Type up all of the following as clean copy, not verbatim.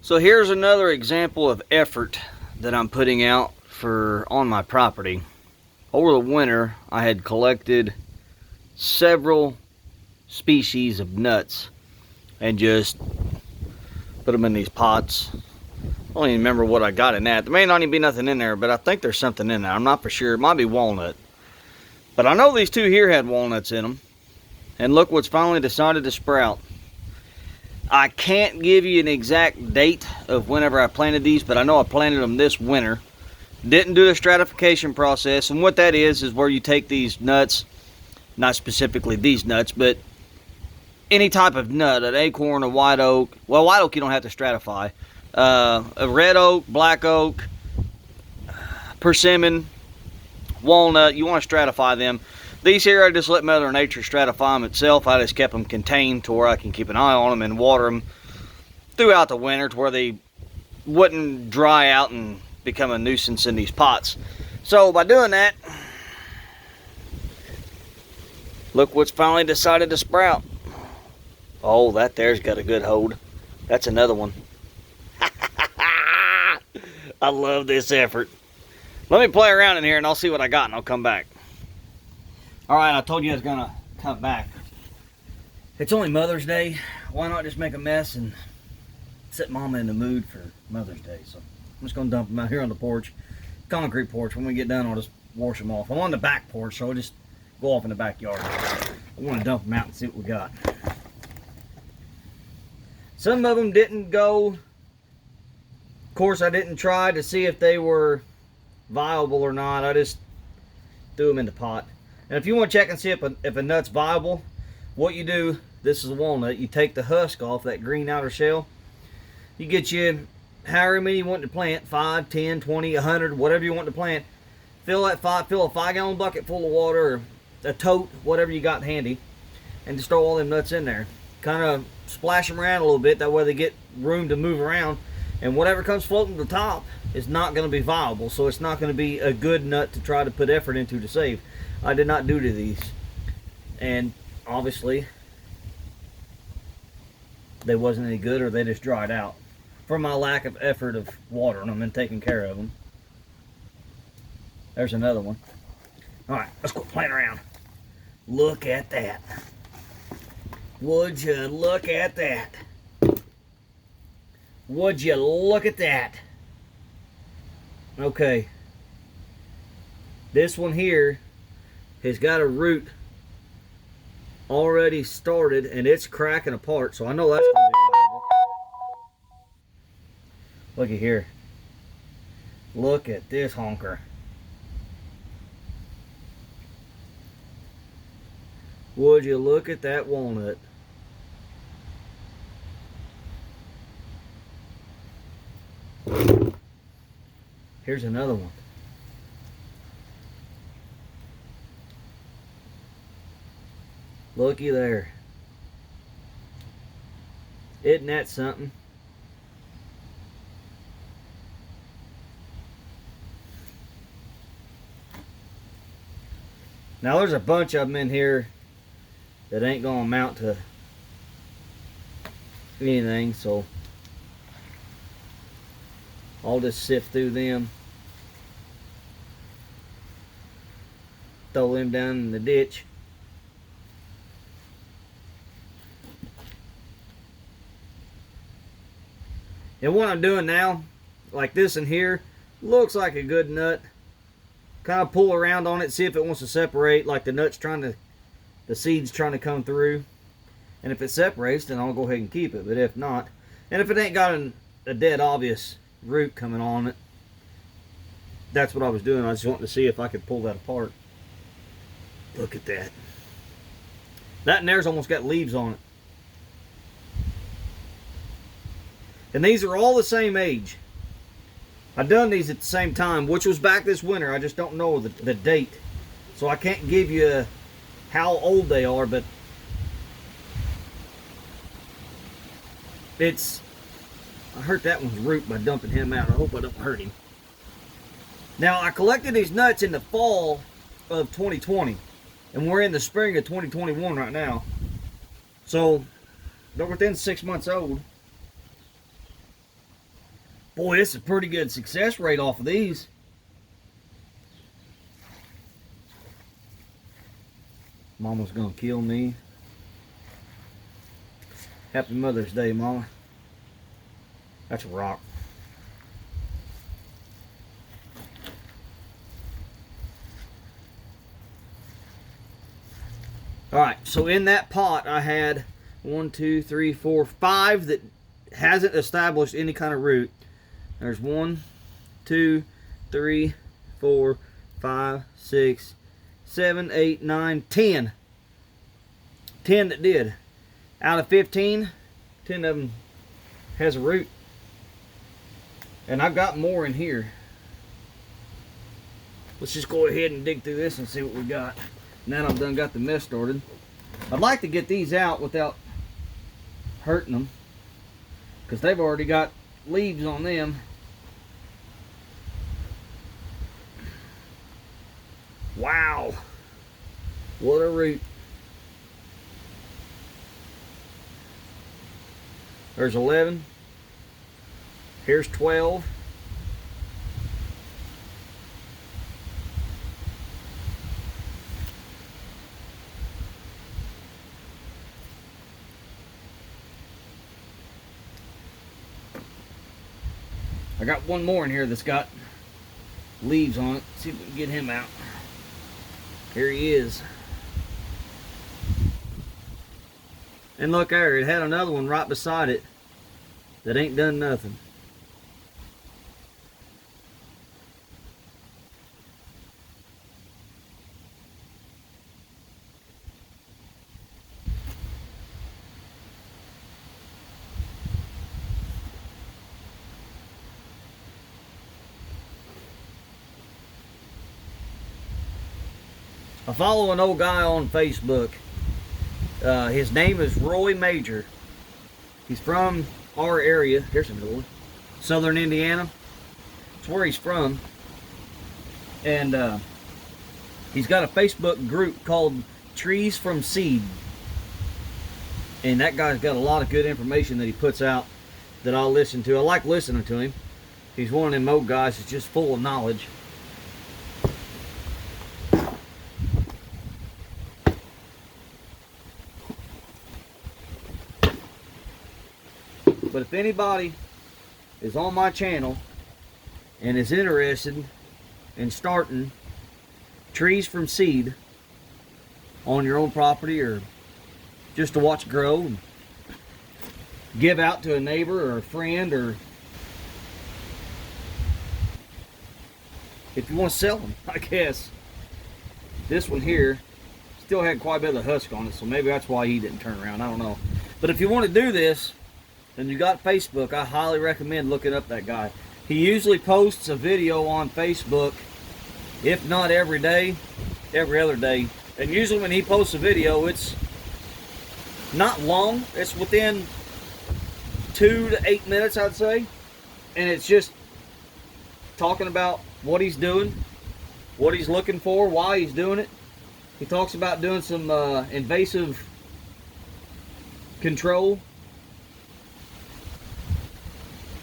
So here's another example of effort that I'm putting out on my property. Over the winter, I had collected several species of nuts and just put them in these pots. I don't even remember what I got in that. There may not even be nothing in there, but I think there's something in there. I'm not for sure. It might be walnut. But I know these two here had walnuts in them. And look what's finally decided to sprout. I can't give you an exact date of whenever I planted these, but I know I planted them this winter. Didn't do the stratification process, and what that is where you take these nuts, not specifically these nuts, but any type of nut, an acorn, a white oak. Well, white oak you don't have to stratify. A red oak, black oak, persimmon, walnut, you want to stratify them. These here, I just let Mother Nature stratify them itself. I just kept them contained to where I can keep an eye on them and water them throughout the winter to where they wouldn't dry out and become a nuisance in these pots. So by doing that, look what's finally decided to sprout. Oh, that there's got a good hold. That's another one. I love this effort. Let me play around in here and I'll see what I got and I'll come back. Alright, I told you I was going to come back. It's only Mother's Day. Why not just make a mess and set Mama in the mood for Mother's Day? So I'm just going to dump them out here on the porch. Concrete porch. When we get done, I'll just wash them off. I'm on the back porch, so I'll just go off in the backyard. I want to dump them out and see what we got. Some of them didn't go. Of course, I didn't try to see if they were viable or not. I just threw them in the pot. And if you want to check and see if a nut's viable, what you do, this is a walnut, you take the husk off, that green outer shell. You get you however many you want to plant, 5, 10, 20, 100, whatever you want to plant. Fill a 5-gallon bucket full of water, or a tote, whatever you got handy, and just throw all them nuts in there. Kind of splash them around a little bit, that way they get room to move around. And whatever comes floating to the top is not going to be viable, so it's not going to be a good nut to try to put effort into to save. I did not do to these, and obviously they wasn't any good, or they just dried out from my lack of effort of watering them and taking care of them. There's another one. Alright, let's go playing around. Look at that. Would you look at that? Would you look at that? Okay. This one here has got a root already started and it's cracking apart, so I know that's going to be viable. Look at here. Look at this honker. Would you look at that walnut? Here's another one. Looky there. Isn't that something? Now there's a bunch of them in here that ain't gonna amount to anything, so I'll just sift through them, throw them down in the ditch. And what I'm doing now, like this in here, looks like a good nut. Kind of pull around on it, see if it wants to separate, like the seed's trying to come through. And if it separates, then I'll go ahead and keep it. But if not, and if it ain't got a dead obvious root coming on it, that's what I was doing. I just wanted to see if I could pull that apart. Look at that. That and there's almost got leaves on it. And these are all the same age. I done these at the same time, which was back this winter. I just don't know the date. So I can't give you how old they are, but I hurt that one's root by dumping him out. I hope I don't hurt him. Now, I collected these nuts in the fall of 2020, and we're in the spring of 2021 right now. So they're within 6 months old. Boy, it's a pretty good success rate off of these. Mama's gonna kill me. Happy Mother's Day, Mama. That's a rock. Alright, so in that pot I had 1, 2, 3, 4, 5 that hasn't established any kind of root. There's 1, 2, 3, 4, 5, 6, 7, 8, 9, 10. 10 that did. Out of 15, 10 of them has a root. And I've got more in here. Let's just go ahead and dig through this and see what we got. Now that I've done got the mess started. I'd like to get these out without hurting them, because they've already got leaves on them. Wow, what a root. There's 11. Here's 12. I got one more in here that's got leaves on it. Let's see if we can get him out. Here he is. And look there, it had another one right beside it that ain't done nothing. I follow an old guy on Facebook. His name is Roy Major. He's from our area. Here's another one. Southern Indiana. That's where he's from. And he's got a Facebook group called Trees from Seed. And that guy's got a lot of good information that he puts out that I'll listen to. I like listening to him. He's one of them old guys that's just full of knowledge. But if anybody is on my channel and is interested in starting trees from seed on your own property, or just to watch grow and give out to a neighbor or a friend, or if you want to sell them, I guess. This one here still had quite a bit of the husk on it, so maybe that's why he didn't turn around. I don't know. But if you want to do this, and you got Facebook, I highly recommend looking up that guy. He usually posts a video on Facebook, if not every day, every other day. And usually when he posts a video, it's not long. It's within 2 to 8 minutes, I'd say. And it's just talking about what he's doing, what he's looking for, why he's doing it. He talks about doing some invasive control.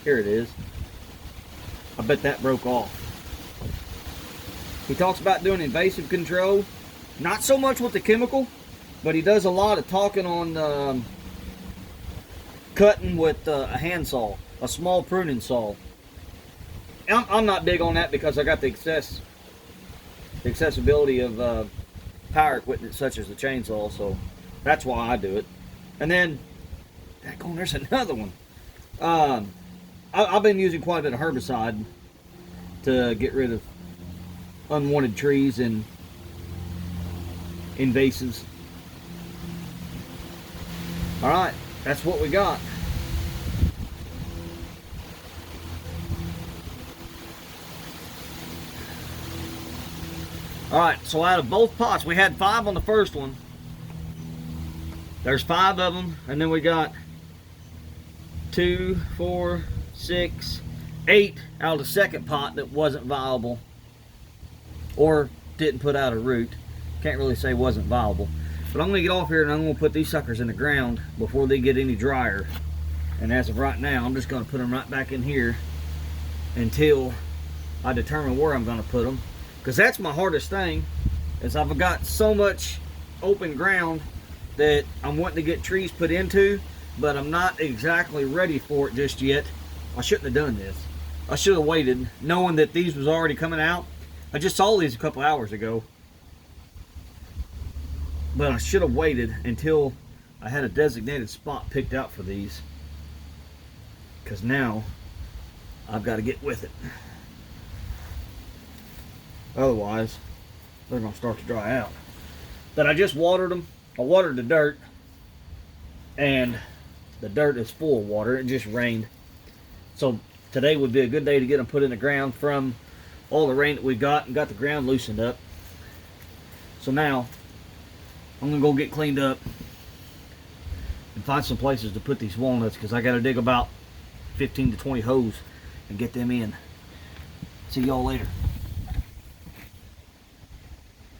Here it is. I bet that broke off. He talks about doing invasive control. Not so much with the chemical, but he does a lot of talking on cutting with a handsaw, a small pruning saw. I'm not big on that because I got the accessibility of power equipment such as the chainsaw, so that's why I do it. And then, there's another one. I've been using quite a bit of herbicide to get rid of unwanted trees and invasives. Alright, that's what we got. Alright, so out of both pots, we had 5 on the first one. There's 5 of them, and then we got 2, 4, 6, 8 out of the second pot that wasn't viable or didn't put out a root. Can't really say wasn't viable. But I'm going to get off here and I'm going to put these suckers in the ground before they get any drier. And as of right now, I'm just going to put them right back in here until I determine where I'm going to put them. Because that's my hardest thing, is I've got so much open ground that I'm wanting to get trees put into, but I'm not exactly ready for it just yet. I shouldn't have done this. I should have waited, knowing that these was already coming out. I just saw these a couple hours ago, but I should have waited until I had a designated spot picked out for these, because now I've got to get with it. Otherwise, they're going to start to dry out. But I just watered them. I watered the dirt, and the dirt is full of water. It just rained. So today would be a good day to get them put in the ground from all the rain that we got, and got the ground loosened up. So now I'm going to go get cleaned up and find some places to put these walnuts, because I got to dig about 15 to 20 holes and get them in. See y'all later.